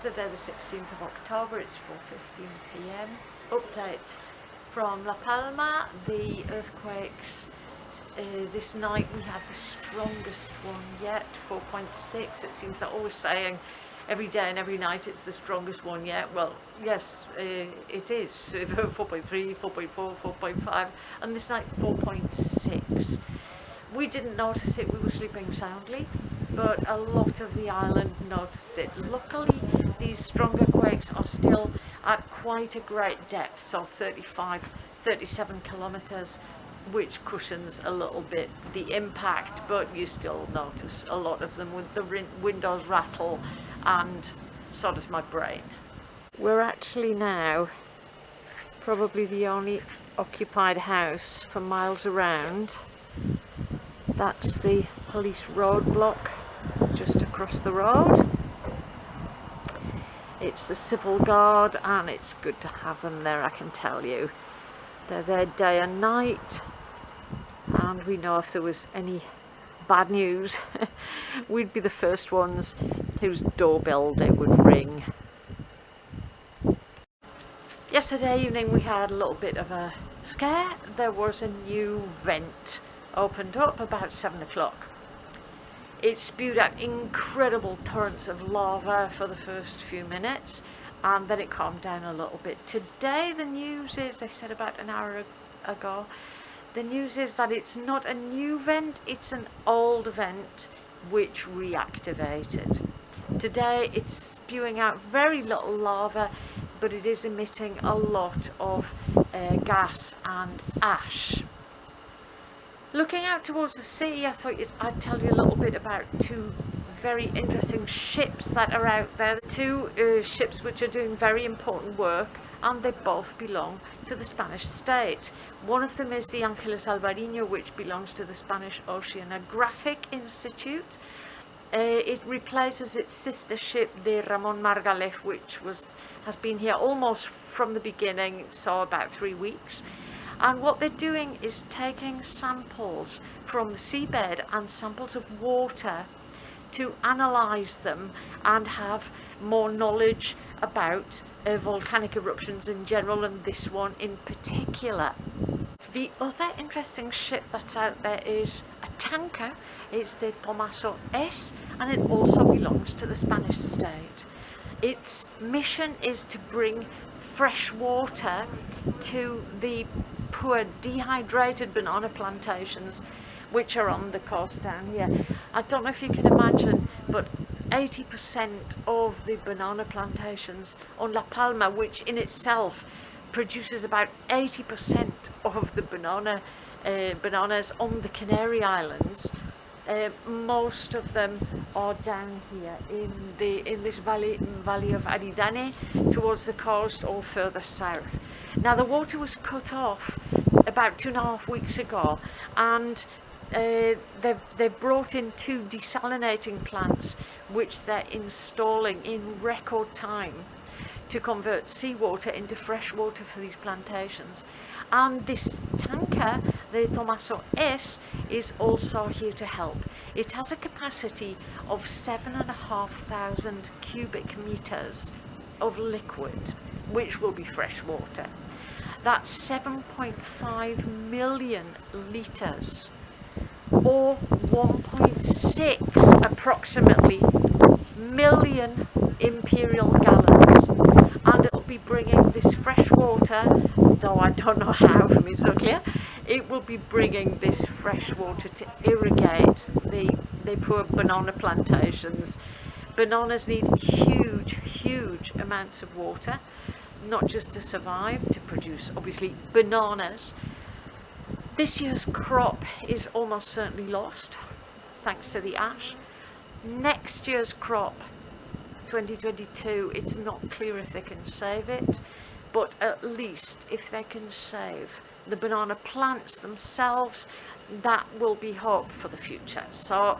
Saturday the 16th of October, it's 4:15 p.m. Update from La Palma. The earthquakes this night, we had the strongest one yet, 4.6. It seems they're always saying every day and every night it's the strongest one yet. Well, yes, it is. 4.3, 4.4, 4.5, and this night 4.6. We didn't notice it, we were sleeping soundly, but a lot of the island noticed it. Luckily, these stronger quakes are still at quite a great depth, so 35, 37 kilometers, which cushions a little bit the impact, but you still notice a lot of them with the windows rattle, and so does my brain. We're actually now probably the only occupied house for miles around. That's the police roadblock just across the road. It's the civil guard, and it's good to have them there, I can tell you. They're there day and night, and we know if there was any bad news, we'd be the first ones whose doorbell they would ring. Yesterday evening we had a little bit of a scare. There was a new vent opened up about 7 o'clock. It spewed out incredible torrents of lava for the first few minutes, and then it calmed down a little bit. Today the news is, they said about an hour ago, the news is that it's not a new vent, it's an old vent which reactivated. Today it's spewing out very little lava, but it is emitting a lot of gas and ash. Looking out towards the sea, I thought I'd tell you a little bit about two very interesting ships that are out there. Two ships which are doing very important work, and they both belong to the Spanish state. One of them is the Ángeles Albarino, which belongs to the Spanish Oceanographic Institute. It replaces its sister ship, the Ramón Margalef, which has been here almost from the beginning, so about 3 weeks. And what they're doing is taking samples from the seabed and samples of water to analyse them and have more knowledge about volcanic eruptions in general, and this one in particular. The other interesting ship that's out there is a tanker. It's the Tomaso S, and it also belongs to the Spanish state. Its mission is to bring fresh water to the poor dehydrated banana plantations which are on the coast down here. I don't know if you can imagine, but 80% of the banana plantations on La Palma, which in itself produces about 80% of the bananas on the Canary Islands, most of them are down here in this valley of Aridane towards the coast or further south. Now the water was cut off about 2.5 weeks ago, and they've brought in 2 desalinating plants which they're installing in record time to convert seawater into fresh water for these plantations. And this tanker, the Tomaso S, is also here to help. It has a capacity of 7,500 cubic meters of liquid, which will be fresh water. That's 7.5 million litres, or 1.6 approximately million imperial gallons, and it'll be bringing this fresh water, though I don't know how, for me it's not clear. It will be bringing this fresh water to irrigate the poor banana plantations. Bananas need huge amounts of water, not just to survive, to produce obviously bananas. This year's crop is almost certainly lost thanks to the ash. Next year's crop, 2022, it's not clear if they can save it, but at least if they can save the banana plants themselves, that will be hope for the future. So